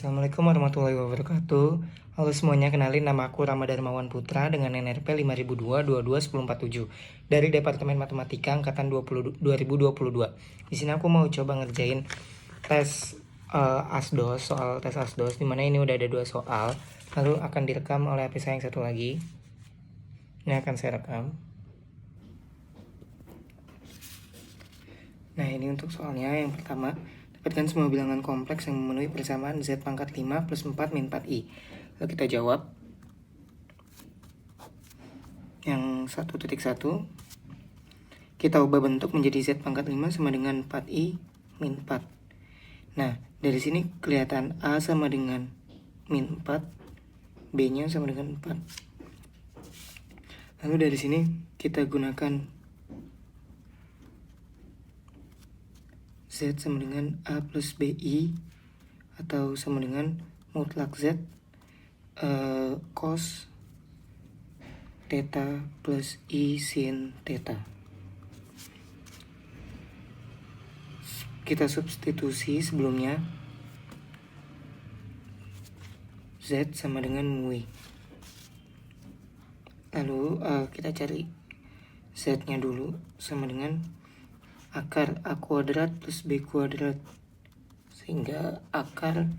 Assalamualaikum warahmatullahi wabarakatuh. Halo semuanya, kenalin nama aku Rama Darmawan Putra dengan NRP 5002-22-1047 dari Departemen Matematika Angkatan 2022. Di sini aku mau coba ngerjain tes ASDOS, soal tes ASDOS, dimana ini udah ada 2 soal, lalu akan direkam oleh HP saya yang satu lagi. Ini akan saya rekam. Nah, ini untuk soalnya yang pertama. Dapatkan semua bilangan kompleks yang memenuhi persamaan Z pangkat 5 plus 4 min 4I. Lalu kita jawab. Yang 1.1. Kita ubah bentuk menjadi Z pangkat 5 sama dengan 4I min 4. Nah, dari sini kelihatan A sama dengan min 4, B-nya sama dengan 4. Lalu dari sini kita gunakan Z sama dengan A plus BI atau sama dengan mutlak Z cos theta plus I sin theta. Kita substitusi sebelumnya Z sama dengan MUI. Lalu kita cari Z-nya dulu sama dengan akar A kuadrat plus B kuadrat, sehingga akar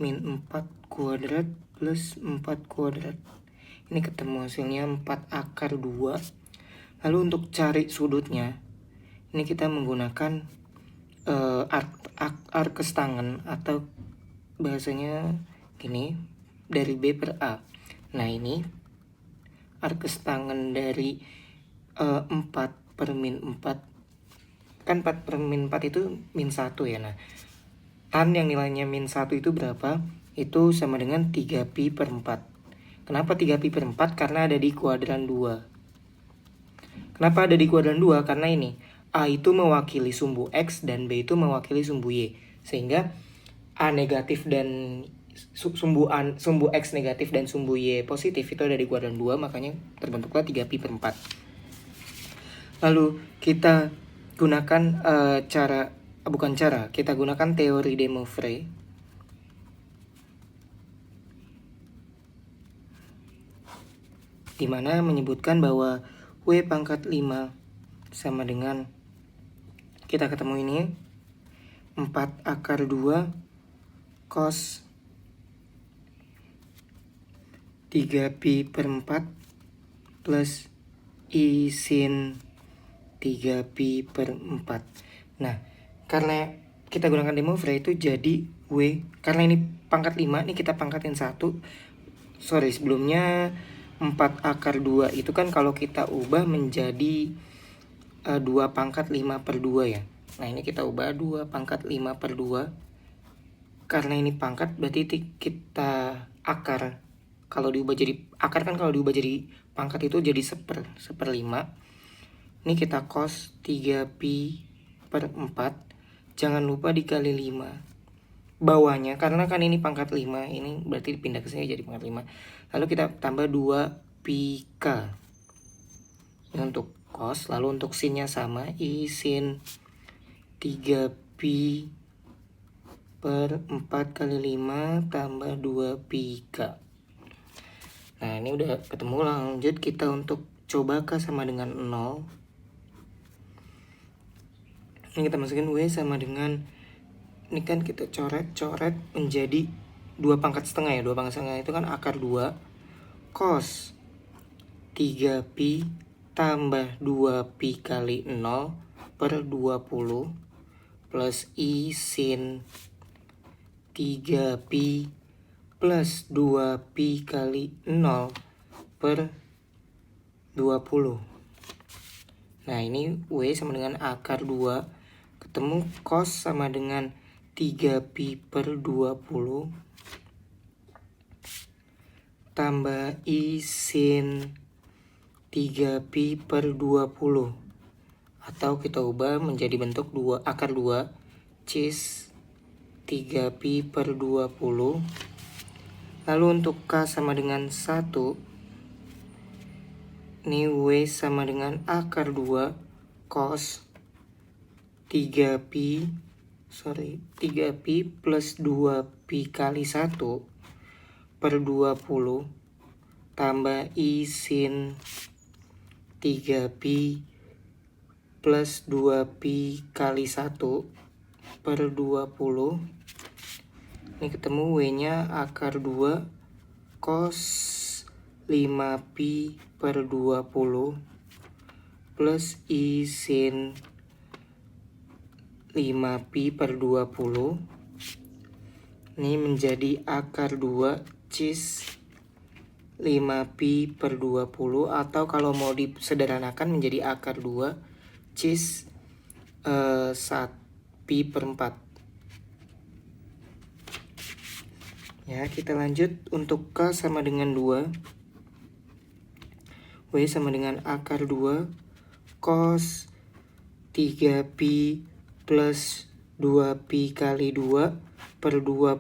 min 4 kuadrat plus 4 kuadrat. Ini ketemu hasilnya 4 akar 2. Lalu untuk cari sudutnya, ini kita menggunakan arkes tangen, atau bahasanya gini, dari B per A. Nah, ini arkes tangen dari 4 per min 4. Kan 4 per min 4 itu min 1 ya. Nah, tan yang nilainya min 1 itu berapa? Itu sama dengan 3pi per 4. Kenapa 3pi per 4? Karena ada di kuadran 2. Kenapa ada di kuadran 2? Karena ini, A itu mewakili sumbu X dan B itu mewakili sumbu Y. Sehingga A negatif dan sumbu X negatif dan sumbu Y positif itu ada di kuadran 2, makanya terbentuklah 3pi per 4. Lalu kita gunakan kita gunakan teori de Moivre. Di mana menyebutkan bahwa W pangkat 5 sama dengan, kita ketemu ini 4 akar 2 cos 3pi per 4 plus I sin 3pi per 4. Nah, karena kita gunakan de Moivre itu jadi W, karena ini pangkat 5, ini kita pangkatin 1. Sebelumnya 4 akar 2 itu kan kalau kita ubah menjadi 2 pangkat 5 per 2 ya. Nah, ini kita ubah 2 pangkat 5 per 2. Karena ini pangkat berarti kita akar. Kalau diubah jadi akar kan, kalau diubah jadi pangkat itu jadi 1/5. Ini kita cos 3pi per 4. Jangan lupa dikali 5 bawahnya, karena kan ini pangkat 5, ini berarti pindah ke sini jadi pangkat 5. Lalu kita tambah 2πk. Ini untuk cos, lalu untuk sinnya sama, I sin 3pi per 4 kali 5 tambah 2πk. Nah, ini udah ketemu. Lanjut kita untuk coba K sama dengan 0. Ini kita masukin W sama dengan, ini kan kita coret menjadi 2 pangkat setengah ya. 2 pangkat setengah itu kan akar 2 cos 3pi tambah 2pi kali 0 per 20 plus I sin 3pi plus 2pi kali 0 per 20. Nah, ini W sama dengan akar 2. Ketemu cos sama dengan 3pi per 20 tambah I sin 3pi per 20. Atau kita ubah menjadi bentuk 2 akar 2 cis 3pi per 20. Lalu untuk K sama dengan 1, ini W sama dengan akar 2 cos 3pi 3pi plus 2pi kali 1 per 20 tambah I sin 3pi plus 2pi kali 1 per 20. Ini ketemu W-nya akar 2 cos 5pi per 20 plus I sin 5pi per 20. Ini menjadi akar 2 cis 5pi per 20, atau kalau mau disederhanakan menjadi akar 2 cis 1pi per 4. Ya, kita lanjut. Untuk K sama dengan 2, W sama dengan akar 2 cos 3pi plus 2pi kali 2 per 20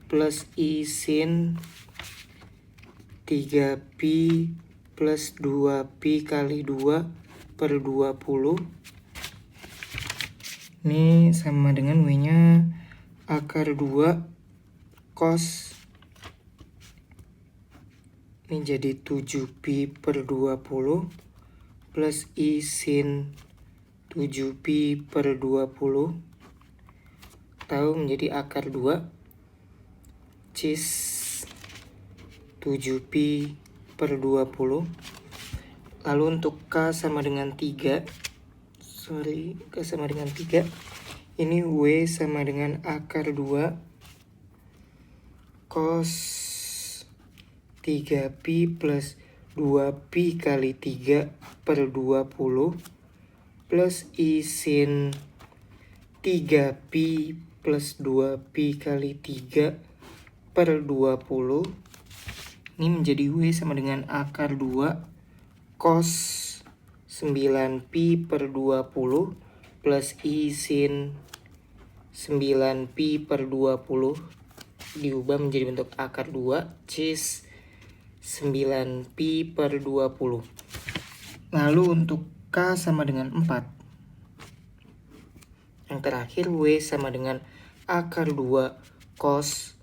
plus I sin 3pi plus 2pi kali 2 per 20. Ini sama dengan W-nya akar 2 cos, ini jadi 7pi per 20 plus I sin 7pi per 20 tahu menjadi akar 2 cis 7pi per 20. Lalu untuk K sama dengan 3, K sama dengan 3, ini W sama dengan akar 2 cos 3pi plus 2pi kali 3 per 20 plus I sin 3pi plus 2pi kali 3 per 20. Ini menjadi W sama dengan akar 2 cos 9pi per 20 plus I sin 9pi per 20 diubah menjadi bentuk akar 2 cis 9pi per 20. Lalu untuk K sama dengan 4. Yang terakhir W sama dengan akar 2 cos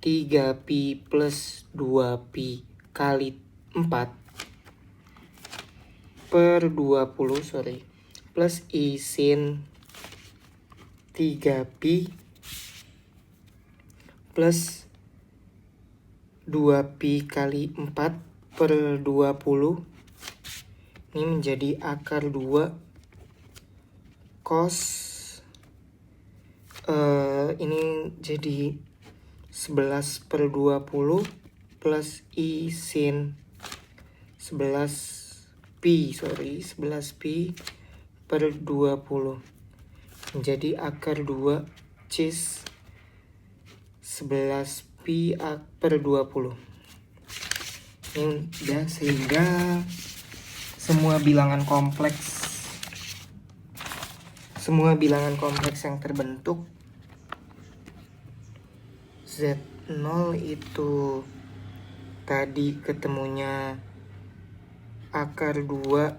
3pi plus 2pi kali 4 per 20 plus I sin 3pi plus 2pi kali 4 per 20. Ini menjadi akar 2 cos, ini jadi 11 per 20 plus I sin 11pi per 20 menjadi akar 2 cis 11pi per 20. Ini udah, sehingga semua bilangan kompleks yang terbentuk Z0 itu tadi ketemunya akar 2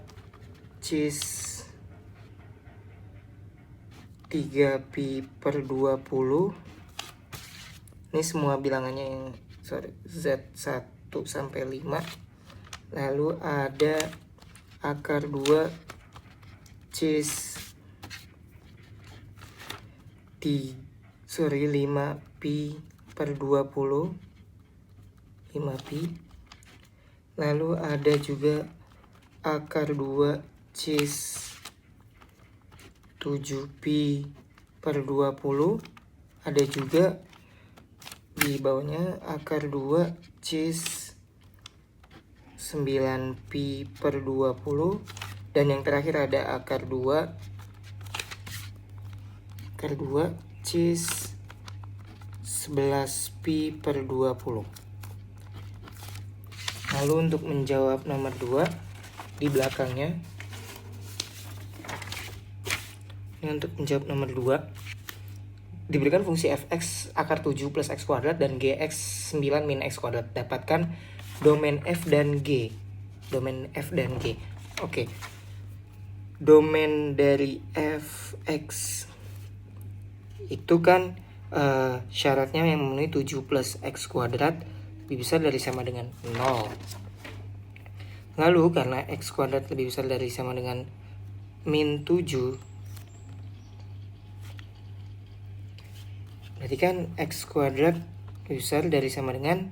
cis 3pi per 20. Ini semua bilangannya yang Z1 sampai 5. Lalu ada akar 2 cis 5pi per 20, 5pi. Lalu ada juga akar 2 cis 7pi per 20. Ada juga di bawahnya akar 2 cis 9pi per 20. Dan yang terakhir ada akar 2 cis 11pi per 20. Lalu untuk menjawab nomor 2 di belakangnya, ini untuk menjawab nomor 2 diberikan fungsi fx akar 7 plus x kuadrat dan gx 9 min x kuadrat. Dapatkan domain f dan g. Oke. Domain dari fx itu kan syaratnya yang memenuhi 7 plus X kuadrat lebih besar dari sama dengan 0. Lalu karena X kuadrat lebih besar dari sama dengan min 7, berarti kan X kuadrat lebih besar dari sama dengan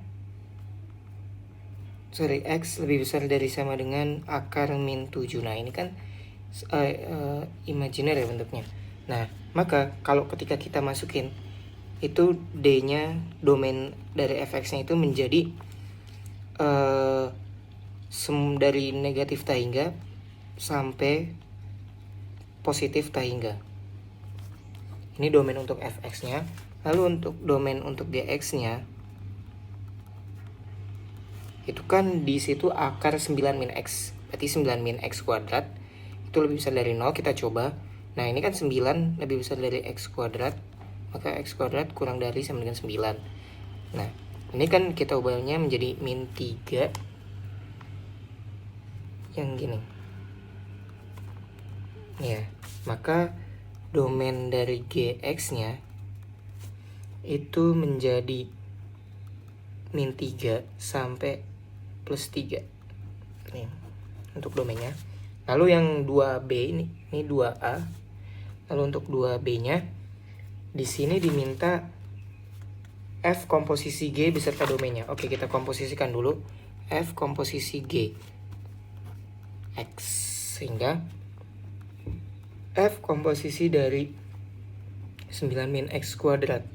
X lebih besar dari sama dengan akar min 7. Nah ini kan imajiner ya bentuknya. Nah maka kalau ketika kita masukin itu D-nya, domain dari fx-nya itu menjadi dari negatif tahingga sampai positif tahingga. Ini domain untuk fx-nya. Lalu untuk domain untuk gx-nya itu kan di situ akar 9 min x, berarti 9 min x kuadrat itu lebih besar dari 0. Kita coba. Nah ini kan 9 lebih besar dari x kuadrat, maka x kuadrat kurang dari sama dengan 9. Nah ini kan kita ubahnya menjadi min 3 yang gini ya, maka domain dari gx nya itu menjadi min 3 sampai plus 3 nih untuk domainnya. Lalu yang 2b ini 2a. Lalu untuk 2b nya di sini diminta f komposisi G beserta domainnya. Oke, kita komposisikan dulu f komposisi G X, sehingga f komposisi dari 9 min X kuadrat.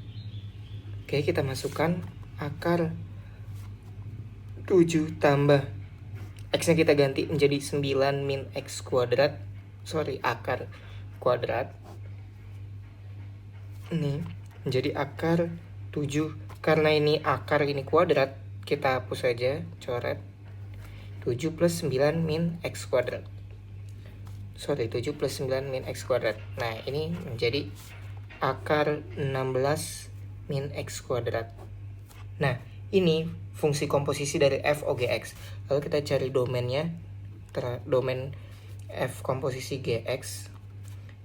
Oke, kita masukkan akar 7 tambah X nya kita ganti menjadi 9 min X kuadrat, akar kuadrat. Ini menjadi akar 7. Karena ini akar, ini kuadrat, kita hapus saja, coret 7 plus 9 min X kuadrat. 7 plus 9 min X kuadrat. Nah ini menjadi akar 16 min X kuadrat. Nah ini fungsi komposisi dari f OGX. Lalu kita cari domainnya, domain f komposisi GX.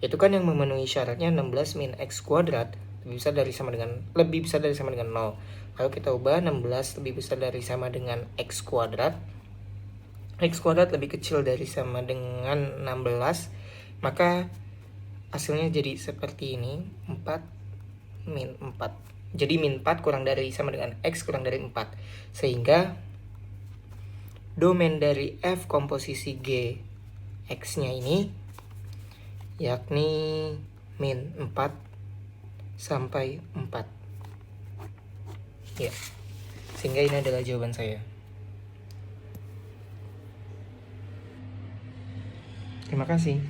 Itu kan yang memenuhi syaratnya 16 min X kuadrat lebih besar dari sama dengan 0. Lalu kita ubah 16 lebih besar dari sama dengan X kuadrat. X kuadrat lebih kecil dari sama dengan 16. Maka hasilnya jadi seperti ini, 4 min 4. Jadi min 4 kurang dari sama dengan X kurang dari 4. Sehingga domain dari f komposisi G X-nya ini yakni min 4 sampai 4. Ya. Sehingga ini adalah jawaban saya. Terima kasih.